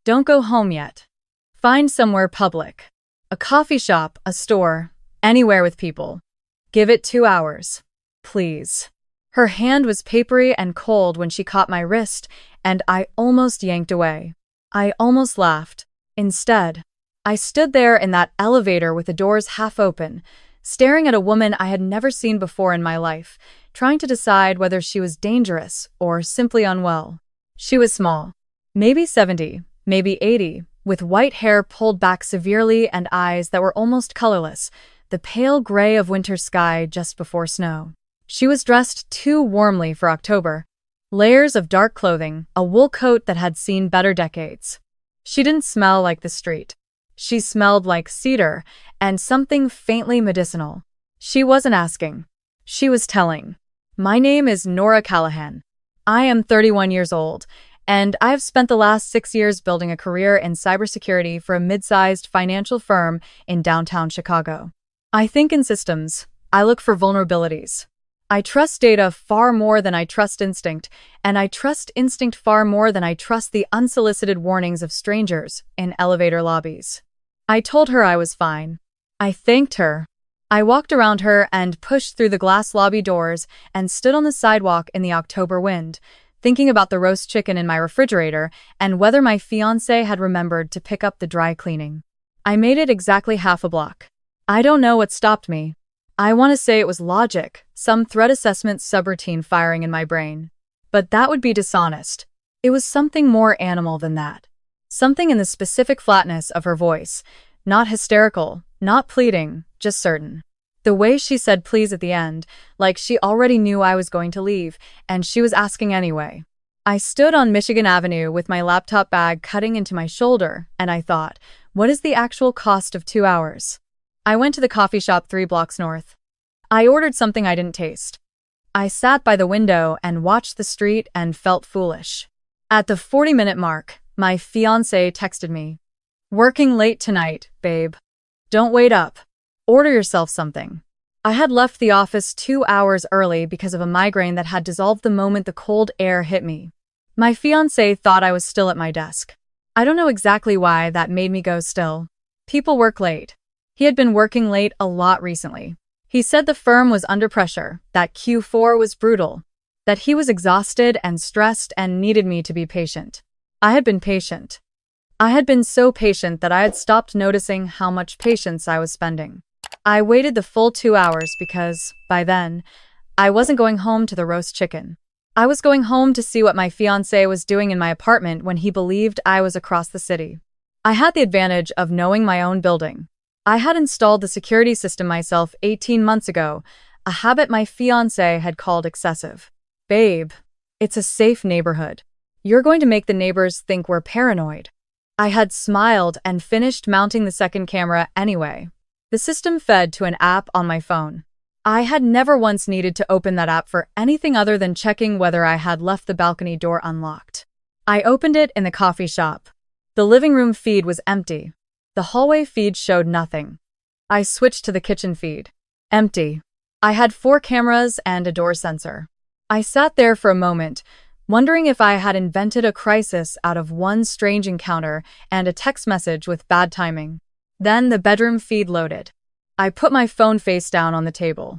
Don't go home yet. Find somewhere public. A coffee shop, a store, anywhere with people. Give it 2 hours. Please. Her hand was papery and cold when she caught my wrist, and I almost yanked away. I almost laughed. Instead, I stood there in that elevator with the doors half open, staring at a woman I had never seen before in my life, trying to decide whether she was dangerous or simply unwell. She was small, maybe 70, maybe 80, with white hair pulled back severely and eyes that were almost colorless, the pale gray of winter sky just before snow. She was dressed too warmly for October. Layers of dark clothing, a wool coat that had seen better decades. She didn't smell like the street. She smelled like cedar and something faintly medicinal. She wasn't asking. She was telling. My name is Nora Callahan. I am 31 years old, and I've spent the last 6 years building a career in cybersecurity for a mid-sized financial firm in downtown Chicago. I think in systems. I look for vulnerabilities. I trust data far more than I trust instinct, and I trust instinct far more than I trust the unsolicited warnings of strangers in elevator lobbies. I told her I was fine. I thanked her. I walked around her and pushed through the glass lobby doors and stood on the sidewalk in the October wind, thinking about the roast chicken in my refrigerator and whether my fiancé had remembered to pick up the dry cleaning. I made it exactly half a block. I don't know what stopped me. I want to say it was logic, some threat assessment subroutine firing in my brain. But that would be dishonest. It was something more animal than that. Something in the specific flatness of her voice. Not hysterical, not pleading, just certain. The way she said please at the end, like she already knew I was going to leave, and she was asking anyway. I stood on Michigan Avenue with my laptop bag cutting into my shoulder, and I thought, what is the actual cost of 2 hours? I went to the coffee shop 3 blocks north. I ordered something I didn't taste. I sat by the window and watched the street and felt foolish. At the 40-minute mark, my fiancé texted me. Working late tonight, babe. Don't wait up. Order yourself something. I had left the office 2 hours early because of a migraine that had dissolved the moment the cold air hit me. My fiancé thought I was still at my desk. I don't know exactly why that made me go still. People work late. He had been working late a lot recently. He said the firm was under pressure, that Q4 was brutal, that he was exhausted and stressed and needed me to be patient. I had been patient. I had been so patient that I had stopped noticing how much patience I was spending. I waited the full 2 hours because, by then, I wasn't going home to the roast chicken. I was going home to see what my fiancé was doing in my apartment when he believed I was across the city. I had the advantage of knowing my own building. I had installed the security system myself 18 months ago, a habit my fiancé had called excessive. Babe, it's a safe neighborhood. You're going to make the neighbors think we're paranoid. I had smiled and finished mounting the second camera anyway. The system fed to an app on my phone. I had never once needed to open that app for anything other than checking whether I had left the balcony door unlocked. I opened it in the coffee shop. The living room feed was empty. The hallway feed showed nothing. I switched to the kitchen feed. Empty. I had 4 cameras and a door sensor. I sat there for a moment, wondering if I had invented a crisis out of one strange encounter and a text message with bad timing. Then the bedroom feed loaded. I put my phone face down on the table.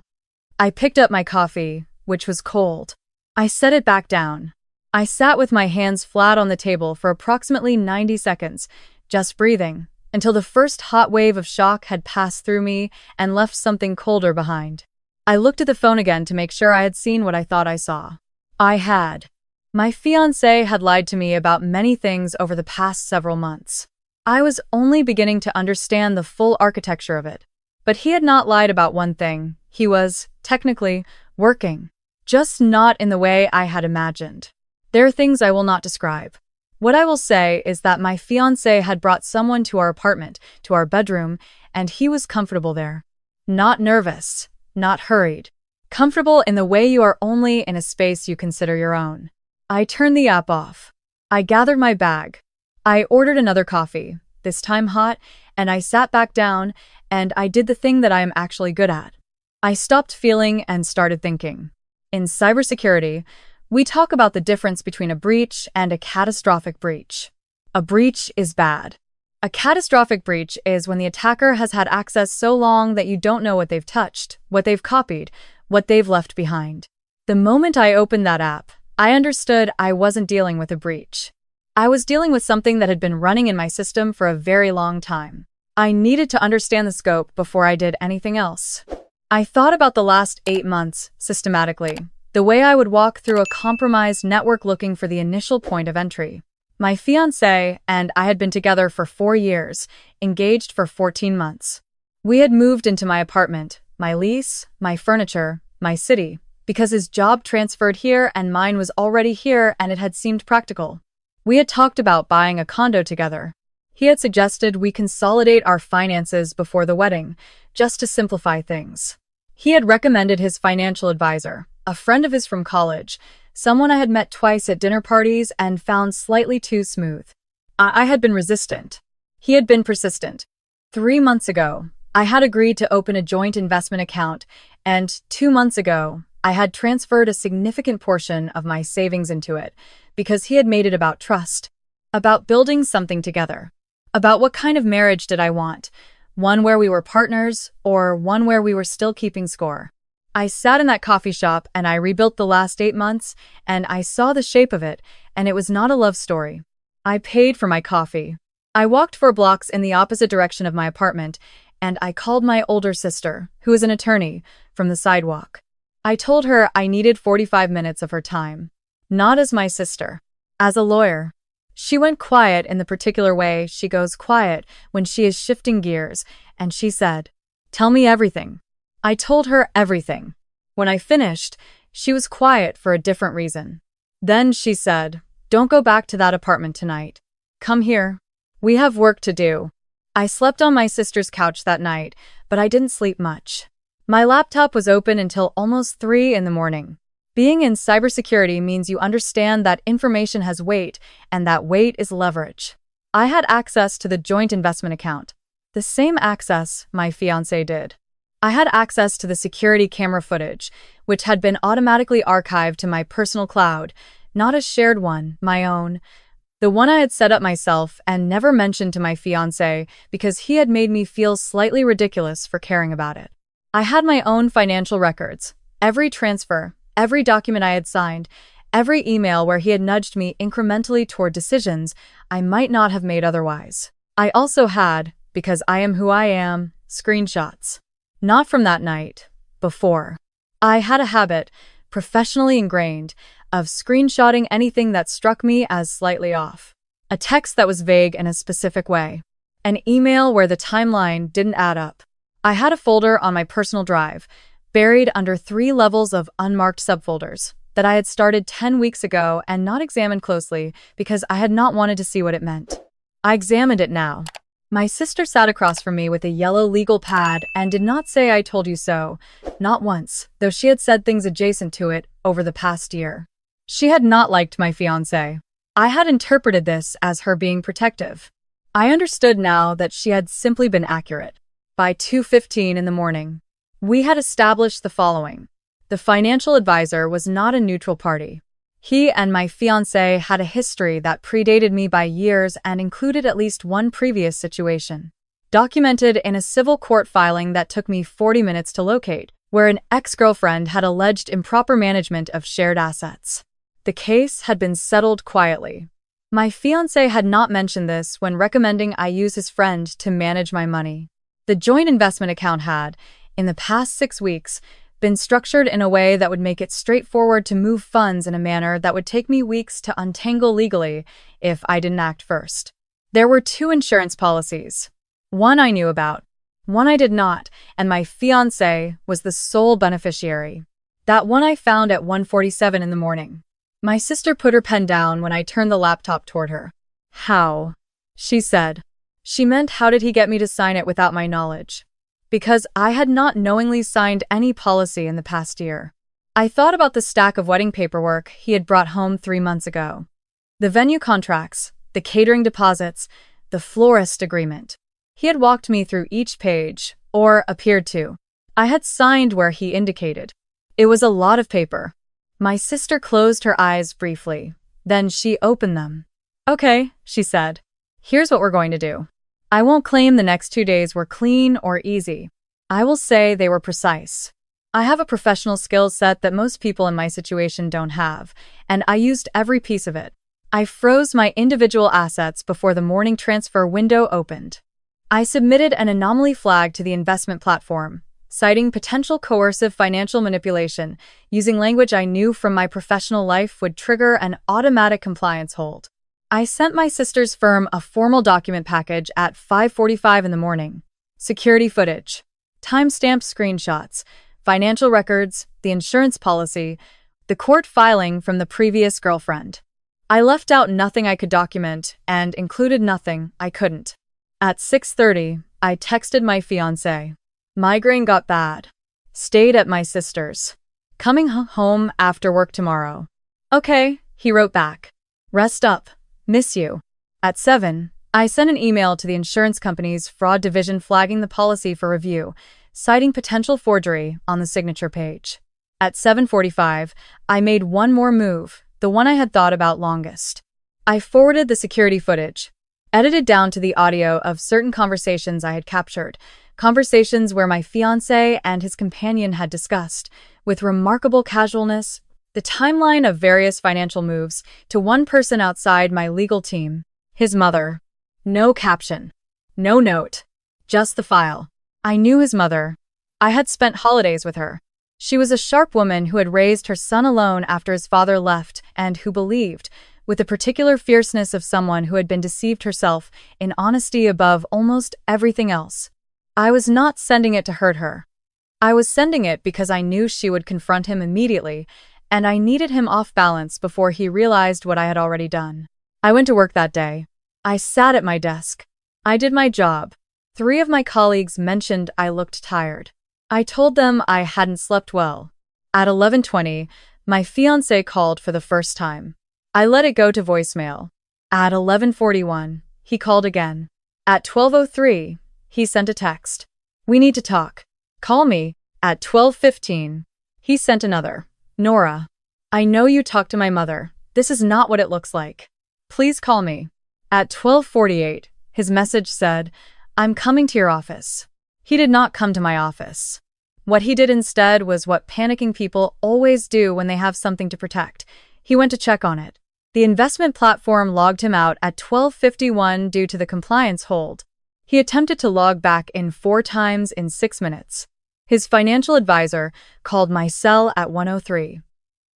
I picked up my coffee, which was cold. I set it back down. I sat with my hands flat on the table for approximately 90 seconds, just breathing, until the first hot wave of shock had passed through me and left something colder behind. I looked at the phone again to make sure I had seen what I thought I saw. I had. My fiancé had lied to me about many things over the past several months. I was only beginning to understand the full architecture of it. But he had not lied about one thing. He was, technically, working. Just not in the way I had imagined. There are things I will not describe. What I will say is that my fiancé had brought someone to our apartment, to our bedroom, and he was comfortable there. Not nervous, not hurried. Comfortable in the way you are only in a space you consider your own. I turned the app off. I gathered my bag. I ordered another coffee, this time hot, and I sat back down, and I did the thing that I am actually good at. I stopped feeling and started thinking. In cybersecurity, we talk about the difference between a breach and a catastrophic breach. A breach is bad. A catastrophic breach is when the attacker has had access so long that you don't know what they've touched, what they've copied, what they've left behind. The moment I opened that app, I understood I wasn't dealing with a breach. I was dealing with something that had been running in my system for a very long time. I needed to understand the scope before I did anything else. I thought about the last 8 months systematically, the way I would walk through a compromised network looking for the initial point of entry. My fiancé and I had been together for 4 years, engaged for 14 months. We had moved into my apartment, my lease, my furniture, my city, because his job transferred here and mine was already here and it had seemed practical. We had talked about buying a condo together. He had suggested we consolidate our finances before the wedding, just to simplify things. He had recommended his financial advisor, a friend of his from college, someone I had met twice at dinner parties and found slightly too smooth. I had been resistant. He had been persistent. 3 months ago, I had agreed to open a joint investment account, and 2 months ago, I had transferred a significant portion of my savings into it because he had made it about trust, about building something together, about what kind of marriage did I want, one where we were partners or one where we were still keeping score. I sat in that coffee shop and I rebuilt the last 8 months and I saw the shape of it, and it was not a love story. I paid for my coffee. I walked 4 blocks in the opposite direction of my apartment and I called my older sister, who is an attorney, from the sidewalk. I told her I needed 45 minutes of her time. Not as my sister, as a lawyer. She went quiet in the particular way she goes quiet when she is shifting gears, and she said, "Tell me everything." I told her everything. When I finished, she was quiet for a different reason. Then she said, "Don't go back to that apartment tonight. Come here. We have work to do." I slept on my sister's couch that night, but I didn't sleep much. My laptop was open until almost 3 in the morning. Being in cybersecurity means you understand that information has weight, and that weight is leverage. I had access to the joint investment account, the same access my fiancé did. I had access to the security camera footage, which had been automatically archived to my personal cloud, not a shared one, my own. The one I had set up myself and never mentioned to my fiancé because he had made me feel slightly ridiculous for caring about it. I had my own financial records, every transfer, every document I had signed, every email where he had nudged me incrementally toward decisions I might not have made otherwise. I also had, because I am who I am, screenshots. Not from that night, before. I had a habit, professionally ingrained, of screenshotting anything that struck me as slightly off. A text that was vague in a specific way. An email where the timeline didn't add up. I had a folder on my personal drive, buried under 3 levels of unmarked subfolders, that I had started 10 weeks ago and not examined closely because I had not wanted to see what it meant. I examined it now. My sister sat across from me with a yellow legal pad and did not say "I told you so," not once, though she had said things adjacent to it over the past year. She had not liked my fiancé. I had interpreted this as her being protective. I understood now that she had simply been accurate. By 2:15 in the morning, we had established the following. The financial advisor was not a neutral party. He and my fiancé had a history that predated me by years and included at least one previous situation, documented in a civil court filing that took me 40 minutes to locate, where an ex-girlfriend had alleged improper management of shared assets. The case had been settled quietly. My fiancé had not mentioned this when recommending I use his friend to manage my money. The joint investment account had, in the past 6 weeks, been structured in a way that would make it straightforward to move funds in a manner that would take me weeks to untangle legally if I didn't act first. There were 2 insurance policies. One I knew about, one I did not, and my fiancé was the sole beneficiary. That one I found at 1:47 in the morning. My sister put her pen down when I turned the laptop toward her. "How?" she said. She meant, how did he get me to sign it without my knowledge? Because I had not knowingly signed any policy in the past year. I thought about the stack of wedding paperwork he had brought home 3 months ago. The venue contracts, the catering deposits, the florist agreement. He had walked me through each page, or appeared to. I had signed where he indicated. It was a lot of paper. My sister closed her eyes briefly. Then she opened them. Okay, she said. Here's what we're going to do. I won't claim the next 2 days were clean or easy. I will say they were precise. I have a professional skill set that most people in my situation don't have, and I used every piece of it. I froze my individual assets before the morning transfer window opened. I submitted an anomaly flag to the investment platform, citing potential coercive financial manipulation, using language I knew from my professional life would trigger an automatic compliance hold. I sent my sister's firm a formal document package at 5:45 in the morning. Security footage, timestamp screenshots, financial records, the insurance policy, the court filing from the previous girlfriend. I left out nothing I could document and included nothing I couldn't. At 6:30, I texted my fiancé. Migraine got bad. Stayed at my sister's. Coming home after work tomorrow. Okay, he wrote back. Rest up. Miss you. At 7, I sent an email to the insurance company's fraud division flagging the policy for review, citing potential forgery on the signature page. At 7:45, I made one more move, the one I had thought about longest. I forwarded the security footage, edited down to the audio of certain conversations I had captured, conversations where my fiancé and his companion had discussed, with remarkable casualness, the timeline of various financial moves to one person outside my legal team, his mother. No caption. No note. Just the file. I knew his mother. I had spent holidays with her. She was a sharp woman who had raised her son alone after his father left and who believed, with the particular fierceness of someone who had been deceived herself, in honesty above almost everything else. I was not sending it to hurt her. I was sending it because I knew she would confront him immediately, and I needed him off balance before he realized what I had already done. I went to work that day. I sat at my desk. I did my job. 3 of my colleagues mentioned I looked tired. I told them I hadn't slept well. At 11:20, my fiancé called for the first time. I let it go to voicemail. At 11:41, he called again. At 12:03, he sent a text. We need to talk. Call me. At 12:15, he sent another. Nora, I know you talked to my mother. This is not what it looks like. Please call me. At 12:48, his message said, I'm coming to your office. He did not come to my office. What he did instead was what panicking people always do when they have something to protect. He went to check on it. The investment platform logged him out at 12:51 due to the compliance hold. He attempted to log back in 4 times in 6 minutes. His financial advisor called my cell at 1:03.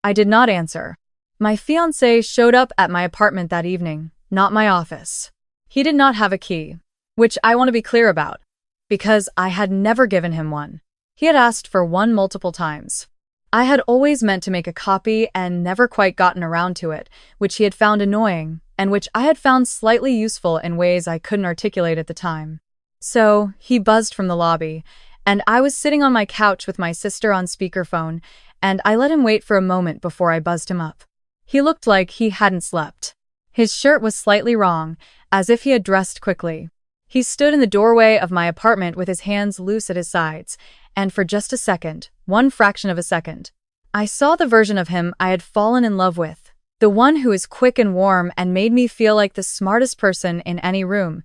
I did not answer. My fiancé showed up at my apartment that evening, not my office. He did not have a key, which I want to be clear about, because I had never given him one. He had asked for one multiple times. I had always meant to make a copy and never quite gotten around to it, which he had found annoying, and which I had found slightly useful in ways I couldn't articulate at the time. So, he buzzed from the lobby, and I was sitting on my couch with my sister on speakerphone, and I let him wait for a moment before I buzzed him up. He looked like he hadn't slept. His shirt was slightly wrong, as if he had dressed quickly. He stood in the doorway of my apartment with his hands loose at his sides, and for just a second, one fraction of a second, I saw the version of him I had fallen in love with, the one who is quick and warm and made me feel like the smartest person in any room,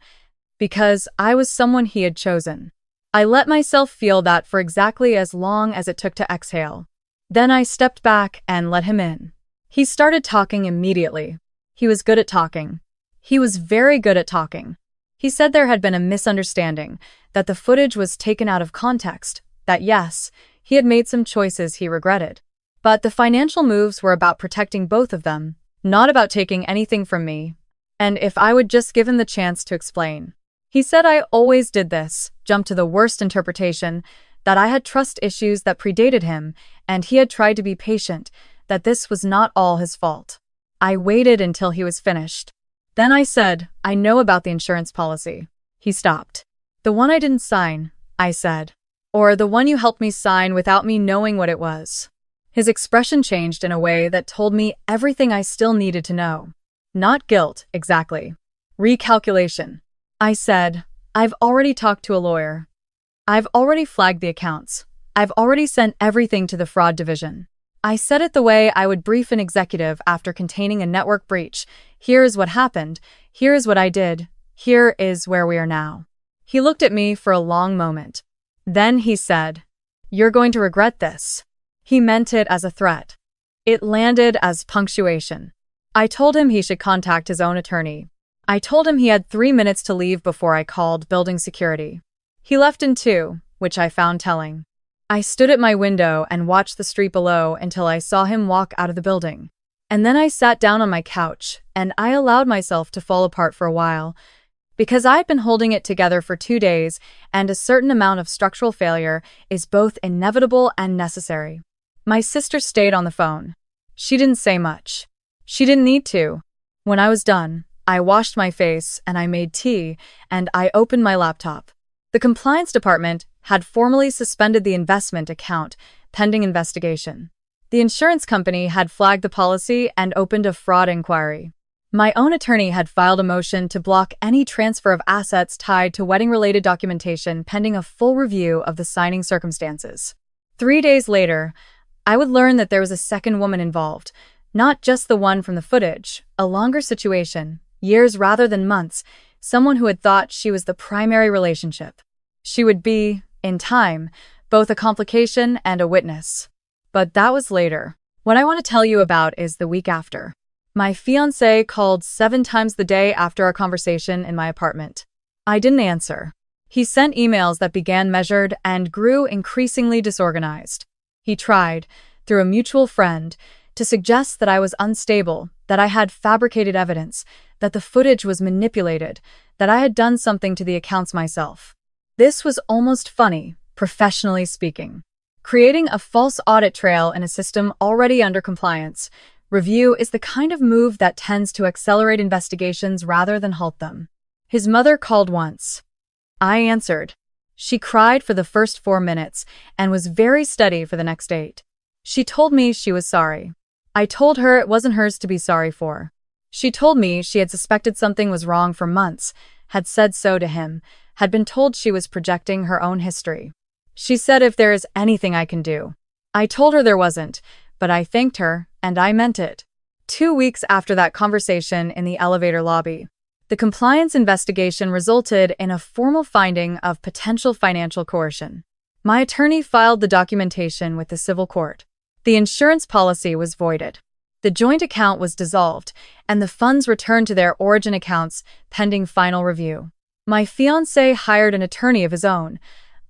because I was someone he had chosen. I let myself feel that for exactly as long as it took to exhale. Then I stepped back and let him in. He started talking immediately. He was good at talking. He was very good at talking. He said there had been a misunderstanding, that the footage was taken out of context, that yes, he had made some choices he regretted. But the financial moves were about protecting both of them, not about taking anything from me. And if I would just give him the chance to explain. He said I always did this, jumped to the worst interpretation, that I had trust issues that predated him, and he had tried to be patient, that this was not all his fault. I waited until he was finished. Then I said, I know about the insurance policy. He stopped. The one I didn't sign, I said. Or the one you helped me sign without me knowing what it was. His expression changed in a way that told me everything I still needed to know. Not guilt, exactly. Recalculation. I said, I've already talked to a lawyer. I've already flagged the accounts. I've already sent everything to the fraud division. I said it the way I would brief an executive after containing a network breach. Here is what happened. Here is what I did. Here is where we are now. He looked at me for a long moment. Then he said, "You're going to regret this." He meant it as a threat. It landed as punctuation. I told him he should contact his own attorney. I told him he had 3 minutes to leave before I called building security. He left in 2, which I found telling. I stood at my window and watched the street below until I saw him walk out of the building. And then I sat down on my couch, and I allowed myself to fall apart for a while, because I had been holding it together for 2 days, and a certain amount of structural failure is both inevitable and necessary. My sister stayed on the phone. She didn't say much. She didn't need to. When I was done, I washed my face and I made tea, and I opened my laptop. The compliance department had formally suspended the investment account pending investigation. The insurance company had flagged the policy and opened a fraud inquiry. My own attorney had filed a motion to block any transfer of assets tied to wedding-related documentation pending a full review of the signing circumstances. 3 days later, I would learn that there was a second woman involved, not just the one from the footage, a longer situation, years rather than months, someone who had thought she was the primary relationship. She would be, in time, both a complication and a witness. But that was later. What I want to tell you about is the week after. My fiancé called 7 times the day after our conversation in my apartment. I didn't answer. He sent emails that began measured and grew increasingly disorganized. He tried, through a mutual friend, to suggest that I was unstable, that I had fabricated evidence, that the footage was manipulated, that I had done something to the accounts myself. This was almost funny, professionally speaking. Creating a false audit trail in a system already under compliance review is the kind of move that tends to accelerate investigations rather than halt them. His mother called once. I answered. She cried for the first 4 minutes and was very steady for the next 8. She told me she was sorry. I told her it wasn't hers to be sorry for. She told me she had suspected something was wrong for months, had said so to him, had been told she was projecting her own history. She said if there is anything I can do. I told her there wasn't, but I thanked her, and I meant it. 2 weeks after that conversation in the elevator lobby, the compliance investigation resulted in a formal finding of potential financial coercion. My attorney filed the documentation with the civil court. The insurance policy was voided. The joint account was dissolved, and the funds returned to their origin accounts pending final review. My fiancé hired an attorney of his own,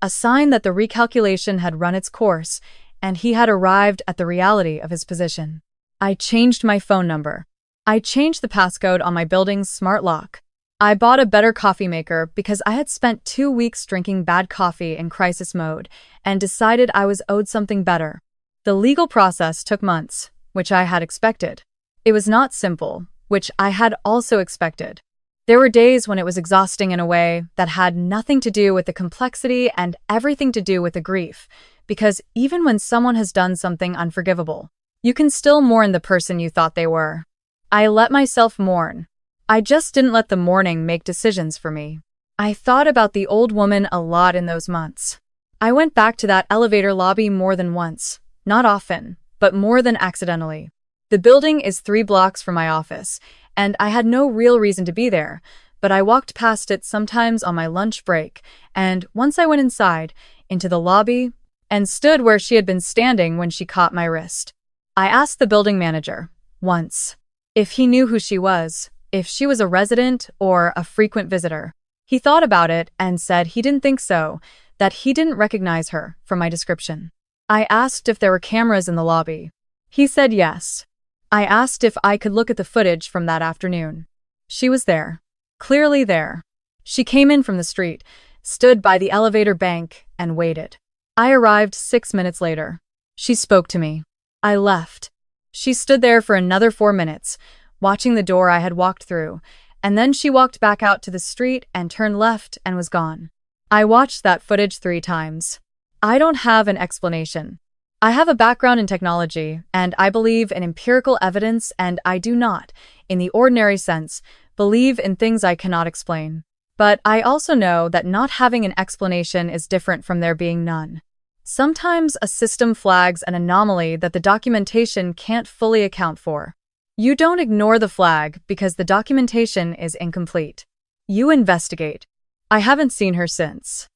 a sign that the recalculation had run its course, and he had arrived at the reality of his position. I changed my phone number. I changed the passcode on my building's smart lock. I bought a better coffee maker because I had spent 2 weeks drinking bad coffee in crisis mode and decided I was owed something better. The legal process took months, which I had expected. It was not simple, which I had also expected. There were days when it was exhausting in a way that had nothing to do with the complexity and everything to do with the grief, because even when someone has done something unforgivable, you can still mourn the person you thought they were. I let myself mourn. I just didn't let the mourning make decisions for me. I thought about the old woman a lot in those months. I went back to that elevator lobby more than once, not often, but more than accidentally. The building is 3 blocks from my office, and I had no real reason to be there, but I walked past it sometimes on my lunch break, and once I went inside, into the lobby, and stood where she had been standing when she caught my wrist. I asked the building manager, once, if he knew who she was, if she was a resident or a frequent visitor. He thought about it and said he didn't think so, that he didn't recognize her from my description. I asked if there were cameras in the lobby. He said yes. I asked if I could look at the footage from that afternoon. She was there. Clearly there. She came in from the street, stood by the elevator bank, and waited. I arrived 6 minutes later. She spoke to me. I left. She stood there for another 4 minutes, watching the door I had walked through, and then she walked back out to the street and turned left and was gone. I watched that footage 3 times. I don't have an explanation. I have a background in technology, and I believe in empirical evidence, and I do not, in the ordinary sense, believe in things I cannot explain. But I also know that not having an explanation is different from there being none. Sometimes a system flags an anomaly that the documentation can't fully account for. You don't ignore the flag because the documentation is incomplete. You investigate. I haven't seen her since.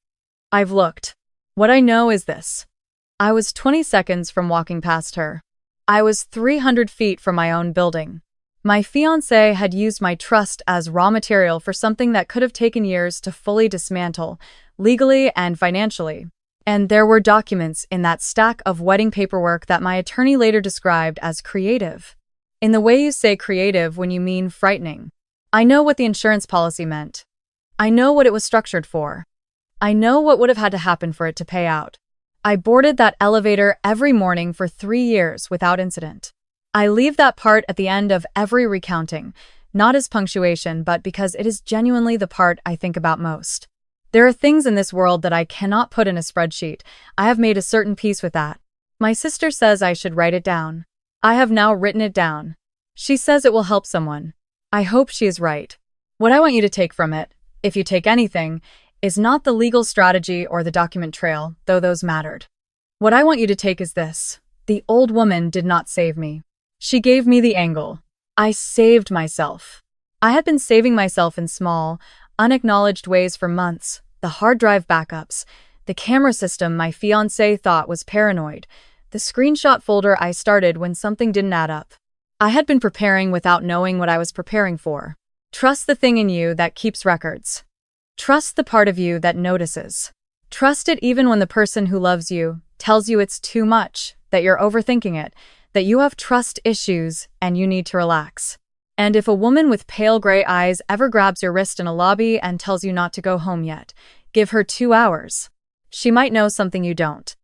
I've looked. What I know is this. I was 20 seconds from walking past her. I was 300 feet from my own building. My fiancé had used my trust as raw material for something that could have taken years to fully dismantle, legally and financially. And there were documents in that stack of wedding paperwork that my attorney later described as creative. In the way you say creative when you mean frightening. I know what the insurance policy meant. I know what it was structured for. I know what would have had to happen for it to pay out. I boarded that elevator every morning for 3 years without incident. I leave that part at the end of every recounting, not as punctuation, but because it is genuinely the part I think about most. There are things in this world that I cannot put in a spreadsheet. I have made a certain peace with that. My sister says I should write it down. I have now written it down. She says it will help someone. I hope she is right. What I want you to take from it, if you take anything, is not the legal strategy or the document trail, though those mattered. What I want you to take is this. The old woman did not save me. She gave me the angle. I saved myself. I had been saving myself in small, unacknowledged ways for months. The hard drive backups, the camera system my fiancé thought was paranoid, the screenshot folder I started when something didn't add up. I had been preparing without knowing what I was preparing for. Trust the thing in you that keeps records. Trust the part of you that notices. Trust it even when the person who loves you tells you it's too much, that you're overthinking it, that you have trust issues and you need to relax. And if a woman with pale gray eyes ever grabs your wrist in a lobby and tells you not to go home yet, give her 2 hours. She might know something you don't.